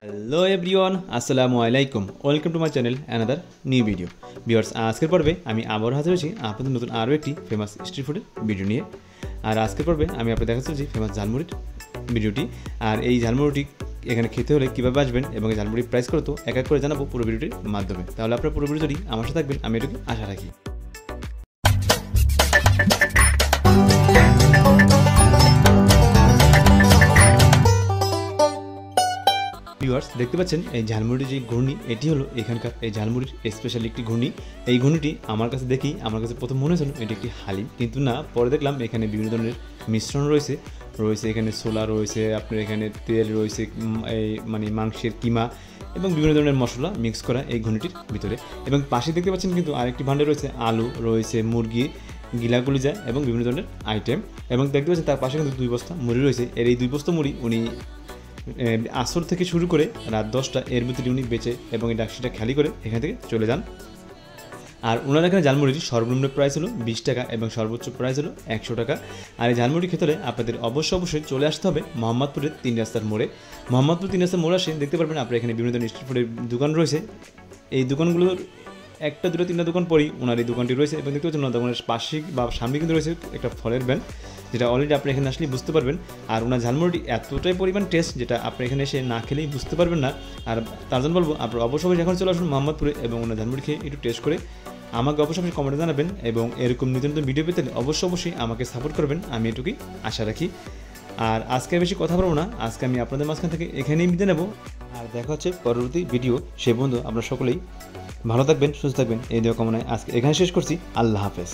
Hello everyone, আসসালামু আলাইকুম। Welcome to my channel another new video. Viewers, আজকের পর্বে আমি আবারও হাজির হয়েছি আপনাদের নতুন আরও একটি ফেমাস স্ট্রিট ফুডের ভিডিও নিয়ে। আর আজকের পর্বে আমি আপনাদের দেখাতে চলেছি ফেমাস ঝালমুড়ির ভিডিওটি। আর এই ঝালমুড়িটি এখানে খেতে হলে কীভাবে আসবেন এবং এই ঝালমুড়ির প্রাইস কত এক এক করে জানাবো পুরো ভিডিওটির মাধ্যমে। তাহলে আপনারা পুরো ভিডিওটি আমার সাথে থাকবেন, আমি এটুকু আশা রাখি। ভিউয়ার্স, দেখতে পাচ্ছেন এই ঝালমুড়ির যে ঘূর্ণি, এটি হলো এখানকার এই ঝালমুড়ির স্পেশাল একটি ঘূর্ণি। এই ঘূর্ণিটি আমার কাছে প্রথম মনে হয়েছিল এটি একটি হালিম, কিন্তু না, পরে দেখলাম এখানে বিভিন্ন ধরনের মিশ্রণ রয়েছে। এখানে ছোলা রয়েছে, আপনার এখানে তেল রয়েছে, এই মাংসের কিমা এবং বিভিন্ন ধরনের মশলা মিক্স করা এই ঘূর্ণিটির ভিতরে। এবং পাশে দেখতে পাচ্ছেন কিন্তু আরেকটি ভাণ্ডে রয়েছে আলু রয়েছে, মুরগি, গিলা কলিজা এবং বিভিন্ন ধরনের আইটেম। এবং দেখতে পাচ্ছেন তার পাশে কিন্তু 2 বস্তা মুড়ি রয়েছে। এই 2 বস্তা মুড়ি উনি আসর থেকে শুরু করে রাত 10টা এর ভিতরে উনি বেচে এবং এই ডাকসিটা খালি করে এখান থেকে চলে যান। আর ওনার এখানে ঝালমুড়ির সর্বনিম্ন প্রাইস হলো 20 টাকা এবং সর্বোচ্চ প্রাইস হলো 100 টাকা। আর এই ঝালমুড়ি খেতে হলে আপনাদের অবশ্যই চলে আসতে হবে মোহাম্মদপুরের 3 রাস্তার মোড়ে। মোহাম্মদপুর 3 রাস্তার মোড়ে আসে দেখতে পারবেন আপনার এখানে বিভিন্ন ধরনের স্ট্রিট ফুডের দোকান রয়েছে। এই দোকানগুলোর 1টা 2টা 3টা দোকান পরেই ওনার এই দোকানটি রয়েছে। এবং দেখতে পাচ্ছেন ওনার দোকানের পাশে বা সামনে কিন্তু রয়েছে একটা ফলের ব্যান, যেটা অলরেডি আপনি এখানে আসলেই বুঝতে পারবেন। আর ওনার ঝালমুড়িটি এতটাই পরিমাণ টেস্ট, যেটা আপনি এখানে এসে না খেলেই বুঝতে পারবেন না। আর তার জন্য বলবো আপনার অবশ্যই এখন চলে আসুন মোহাম্মদপুরে এবং ওনার ঝালমুড়ি খেয়ে একটু টেস্ট করে আমাকে অবশ্যই কমেন্টে জানাবেন। এবং এরকম নতুন নতুন ভিডিও পেতে অবশ্যই আমাকে সাপোর্ট করবেন, আমি এটুকুই আশা রাখি। আর আজকে বেশি কথা বলবো না, আজকে আমি আপনাদের মাঝখান থেকে এখানেই বিদায় নেব। আর দেখা হচ্ছে পরবর্তী ভিডিও। সে বন্ধু আপনারা সকলেই ভালো থাকবেন, সুস্থ থাকবেন, এই দেওয়া কামনায় আজকে এখানে শেষ করছি। আল্লাহ হাফেজ।